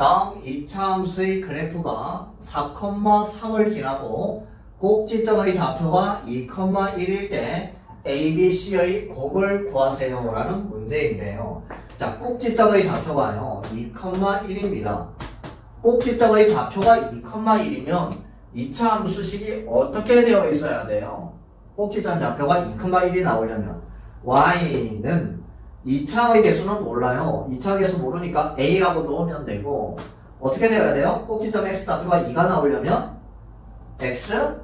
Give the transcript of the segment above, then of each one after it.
다음 2차 함수의 그래프가 4,3을 지나고 꼭지점의 좌표가 2,1일 때 ABC의 곱을 구하세요 라는 문제인데요. 자, 꼭지점의 좌표가요 2,1입니다. 꼭지점의 좌표가 2,1이면 2차 함수식이 어떻게 되어 있어야 돼요? 꼭지점 좌표가 2,1이 나오려면 y는 2차의 개수는 몰라요. 2차 개수 모르니까 a라고 놓으면 되고, 어떻게 되어야 돼요? 꼭지점 x 좌표가 2가 나오려면 x,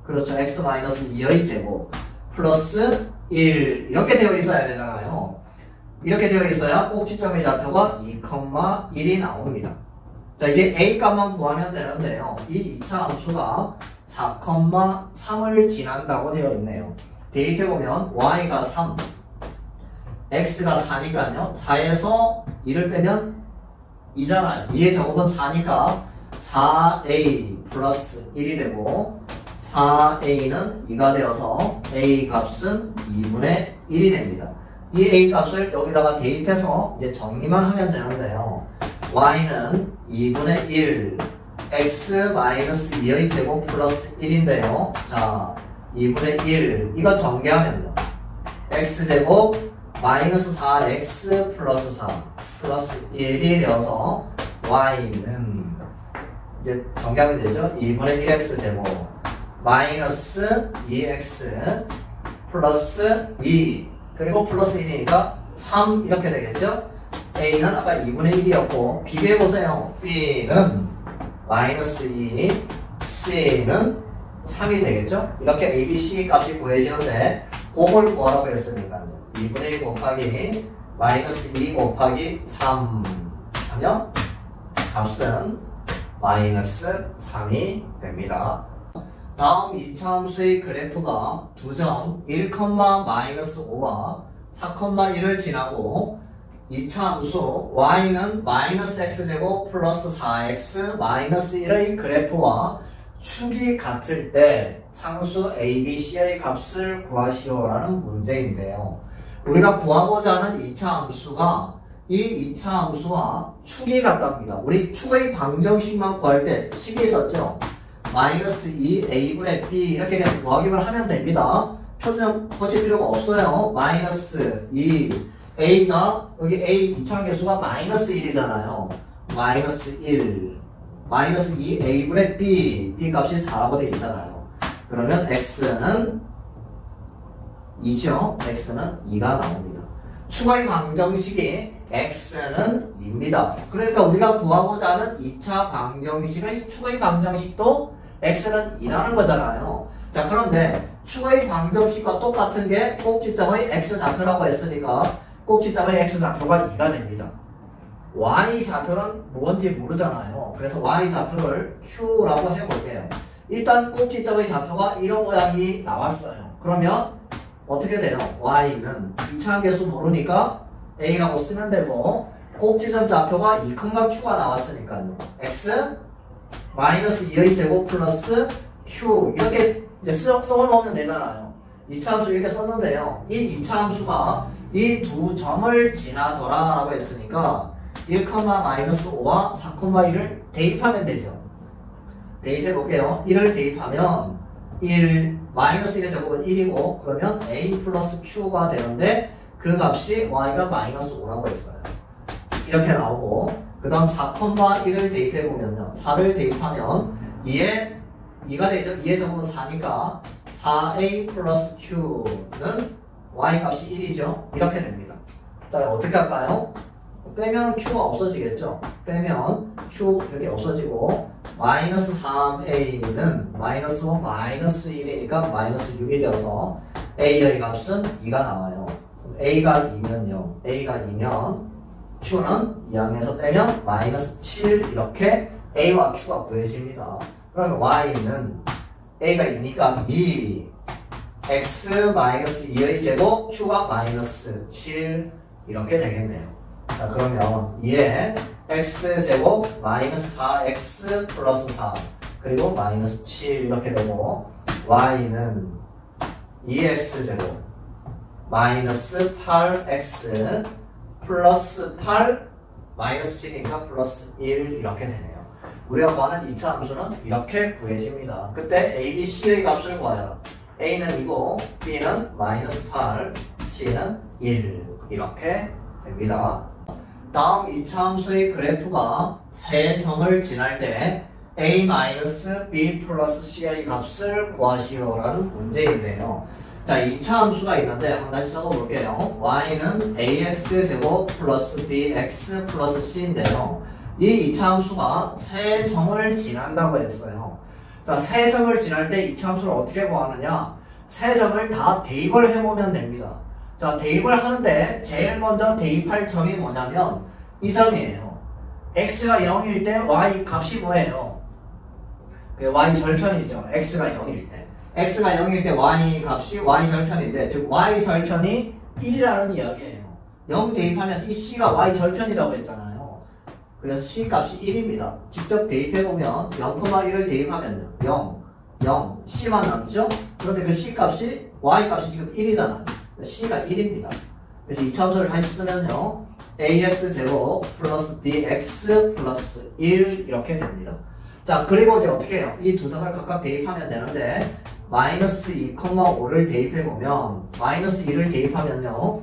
그렇죠, x-2의 제곱 플러스 1 이렇게 되어 있어야 되잖아요. 이렇게 되어 있어야 꼭지점의 좌표가 2,1이 나옵니다. 자, 이제 a 값만 구하면 되는데요. 이 2차 함수가 4,3을 지난다고 되어 있네요. 대입해보면 y가 3, x가 4니까요. 4에서 2를 빼면 2잖아요. 2의 제곱은 4니까 4a 플러스 1이 되고 4a는 2가 되어서 a 값은 2분의 1이 됩니다. 이 a 값을 여기다가 대입해서 이제 정리만 하면 되는데요. y는 2분의 1 x-2의 제곱 플러스 1인데요. 자, 2분의 1 이거 전개하면요. x제곱 마이너스 4x 플러스 4 플러스 1이 되어서 y는 이제 정리하면 되죠. 2분의 1x 제곱 마이너스 2x 플러스 2 그리고 플러스 1이니까 3 이렇게 되겠죠. a는 아까 2분의 1이었고 비교해보세요. b는 마이너스 2 c는 3이 되겠죠. 이렇게 a, b, c 값이 구해지는데 곱을 구하라고 했으니까요. 2분의 1 곱하기 마이너스 2 곱하기 3 하면 값은 마이너스 3이 됩니다. 다음 2차 함수의 그래프가 두 점 1,-5와 4,1을 지나고 2차 함수 y는 마이너스 x제곱 플러스 4x 마이너스 1의 그래프와 축이 같을 때 상수 ABC의 값을 구하시오라는 문제인데요. 우리가 구하고자 하는 2차 함수가 이 2차 함수와 축이 같답니다. 우리 축의 방정식만 구할 때 식이 있었죠? 마이너스 2a분의 b 이렇게 그냥 구하기만 하면 됩니다. 표준형 거칠 필요가 없어요. 마이너스 2 a가 여기 a 2차 개수가 마이너스 1이잖아요. 마이너스 1 마이너스 2a분의 b 값이 4라고 되어 있잖아요. 그러면 x는 2죠. x는 2가 나옵니다. 추가의 방정식이 x는 2입니다. 그러니까 우리가 구하고자 하는 2차 방정식의 추가의 방정식도 x는 2라는 거잖아요. 자, 그런데 추가의 방정식과 똑같은 게 꼭지점의 x좌표라고 했으니까 꼭지점의 x좌표가 2가 됩니다. y좌표는 뭔지 모르잖아요. 그래서 y좌표를 q라고 해볼게요. 일단 꼭지점의 좌표가 이런 모양이 나왔어요. 그러면 어떻게 돼요? y는 2차 계수 모르니까 a라고 쓰면 되고 꼭지점 좌표가 2, q가 나왔으니까요. x 마이너스 2의 제곱 플러스 q 이렇게 이제 써놓으면 되잖아요. 2차 함수 이렇게 썼는데요. 이 2차 함수가 이 두 점을 지나더라 라고 했으니까 1,-5와 4,1을 대입하면 되죠. 대입해 볼게요. 1을 대입하면 1 마이너스 1의 제곱은 1이고 그러면 a 플러스 q가 되는데 그 값이 y가 마이너스 5라고 했어요. 이렇게 나오고 그 다음 4,1을 대입해 보면요. 4를 대입하면 2가 되죠. 2의 제곱은 4니까 4a 플러스 q는 y 값이 1이죠. 이렇게 됩니다. 자, 어떻게 할까요? 빼면 q가 없어지겠죠. 빼면 q 이렇게 없어지고 마이너스 3a는 마이너스 5 마이너스 1이니까 마이너스 6이 되어서 a의 값은 2가 나와요. a가 2면요. a가 2면 q는 2항에서 빼면 마이너스 7 이렇게 a와 q가 구해집니다. 그러면 y는 a가 2니까 2 x-2의 제곱 q가 마이너스 7 이렇게 되겠네요. 자, 그러면 2에 x제곱 마이너스 4x 플러스 4 그리고 마이너스 7 이렇게 되고 y는 2x제곱 마이너스 8x 플러스 8 마이너스 C니까 플러스 1 이렇게 되네요. 우리가 구하는 2차 함수는 이렇게 구해집니다. 그때 A, B, C의 값을 구하여라. A는 2고 B는 마이너스 8, C는 1 이렇게 됩니다. 다음 2차 함수의 그래프가 세 점을 지날 때 A-B 플러스 C의 값을 구하시오라는 문제인데요. 자, 2차 함수가 있는데 한 가지 적어볼게요. y는 ax제곱 플러스 bx 플러스 c인데요. 이 2차 함수가 세 점을 지난다고 했어요. 자, 세 점을 지날 때 2차 함수를 어떻게 구하느냐? 세 점을 다 대입을 해보면 됩니다. 자, 대입을 하는데 제일 먼저 대입할 점이 뭐냐면 이 점이에요. x가 0일 때 y 값이 뭐예요? y 절편이죠. x가 0일 때. x가 0일 때 y 값이 y 절편인데, 즉 y 절편이 1이라는 이야기예요. 0 대입하면 이 c가 y 절편이라고 했잖아요. 그래서 c 값이 1입니다. 직접 대입해보면 0,1을 대입하면요 0, 0, c만 남죠? 그런데 그 c 값이 y 값이 지금 1이잖아요. c가 1입니다. 그래서 2차 함수를 다시 쓰면요 ax제곱 플러스 bx 플러스 1 이렇게 됩니다. 자, 그리고 이제 어떻게 해요? 이 두 점을 각각 대입하면 되는데 마이너스 2,5를 대입해보면 마이너스 2를 대입하면요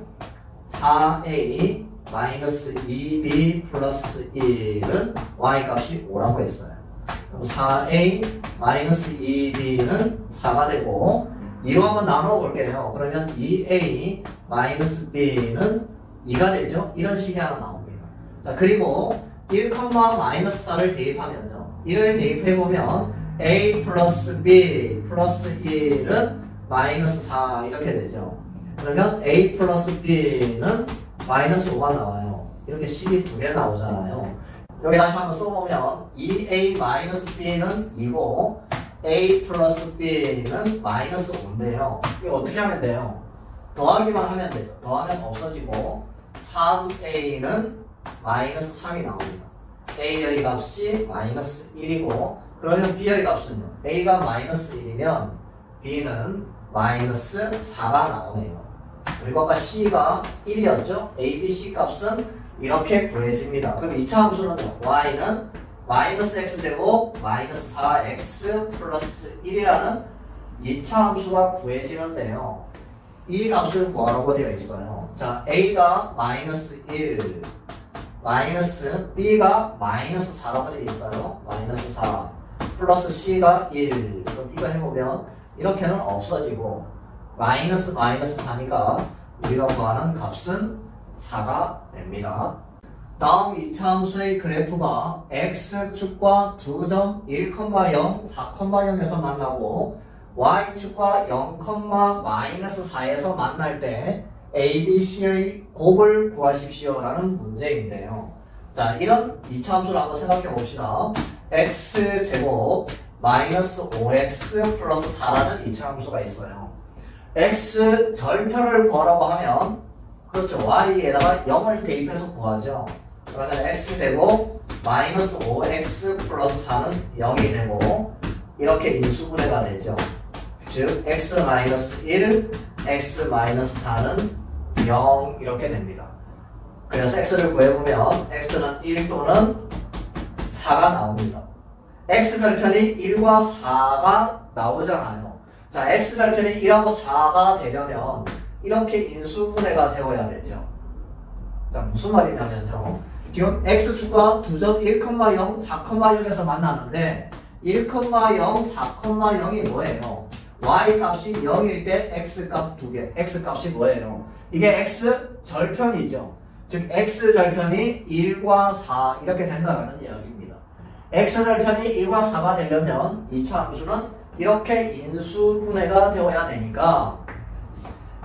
4a 마이너스 2b 플러스 1은 y값이 5라고 했어요. 그럼 4a 마이너스 2b는 4가 되고 2로 한번 나눠 볼게요. 그러면 2a 마이너스 b는 2가 되죠? 이런 식이 하나 나옵니다. 자, 그리고 1, 마이너스 4를 대입하면요 1을 대입해보면 a 플러스 b 플러스 1은 마이너스 4 이렇게 되죠. 그러면 a 플러스 b는 마이너스 5가 나와요. 이렇게 식이 두 개 나오잖아요. 여기 다시 한번 써보면 2a 마이너스 b는 2고 a 플러스 b는 마이너스 5인데요. 이거 어떻게 하면 돼요? 더하기만 하면 되죠. 더하면 없어지고 3a는 마이너스 3이 나옵니다. a의 값이 마이너스 1이고 그러면 b의 값은요. a가 마이너스 1이면 b는 마이너스 4가 나오네요. 그리고 아까 c가 1이었죠. a, b, c 값은 이렇게 구해집니다. 그럼 2차 함수는요. y는 마이너스 x제곱 마이너스 4x 플러스 1이라는 2차 함수가 구해지는데요. 이 값을 구하라고 되어 있어요. 자, a가 마이너스 1 마이너스 b가 마이너스 4라고 되어 있어요. 마이너스 4 플러스 c가 1 그럼 이거 해보면 이렇게는 없어지고 마이너스 4니까 우리가 구하는 값은 4가 됩니다. 다음 2차 함수의 그래프가 x축과 2점 1,0, 4,0에서 만나고 y축과 0, 마이너스 4에서 만날 때 a, b, c의 곱을 구하십시오라는 문제인데요. 자, 이런 2차 함수를 한번 생각해 봅시다. x제곱 마이너스 5x 플러스 4라는 2차 함수가 있어요. x 절편을 구하라고 하면 그렇죠. y에다가 0을 대입해서 구하죠. 그러면 x제곱 마이너스 5x 플러스 4는 0이 되고 이렇게 인수분해가 되죠. 즉 x 마이너스 1, x 마이너스 4는 0 이렇게 됩니다. 그래서 x를 구해보면 x는 1 또는 4가 나옵니다. x절편이 1과 4가 나오잖아요. 자, x절편이 1하고 4가 되려면 이렇게 인수분해가 되어야 되죠. 자, 무슨 말이냐면요. 지금 x축과 2점 1,0, 4,0에서 만나는데 1,0, 4,0이 뭐예요? y 값이 0일 때 x 값 2개. x 값이 뭐예요? 이게 x 절편이죠. 즉 x 절편이 1과 4 이렇게 된다는 이야기입니다. x 절편이 1과 4가 되려면 2차 함수는 이렇게 인수분해가 되어야 되니까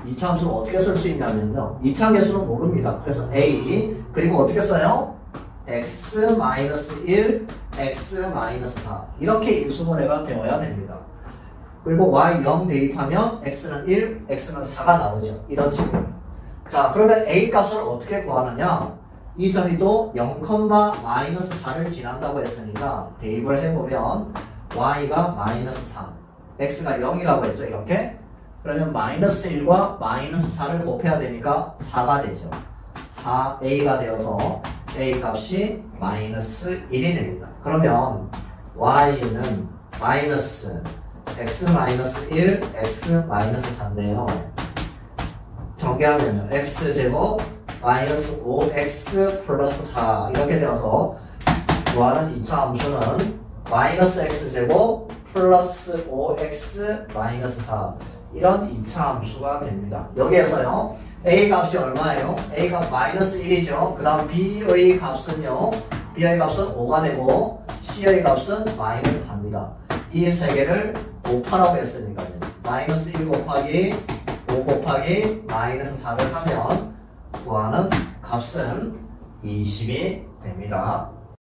2차 함수는 어떻게 쓸 수 있냐면요. 2차 계수는 모릅니다. 그래서 a 그리고 어떻게 써요? x-1, x-4 이렇게 인수분해가 되어야 됩니다. 그리고 y 0 대입하면 x는 1, x는 4가 나오죠. 이런 식으로. 자, 그러면 a 값을 어떻게 구하느냐? 이 점이도 0, 마이너스 4를 지난다고 했으니까 대입을 해보면 y가 마이너스 3, x가 0이라고 했죠. 이렇게. 그러면 마이너스 1과 마이너스 4를 곱해야 되니까 4가 되죠. 4a가 되어서 A 값이 마이너스 1이 됩니다. 그러면 Y는 마이너스 X 마이너스 1, X 마이너스 4인데요. 전개하면 X제곱 마이너스 5X 플러스 4 이렇게 되어서 구하는 2차 함수는 마이너스 X제곱 플러스 5X 마이너스 4 이런 2차 함수가 됩니다. 여기에서요 A 값이 얼마예요? A 값 마이너스 1이죠. 그 다음 B의 값은요 B의 값은 5가 되고 C의 값은 마이너스 4입니다. 이 세 개를 곱하라고 했으니까요. 마이너스 1 곱하기 5 곱하기 마이너스 4를 하면 구하는 값은 20이 됩니다.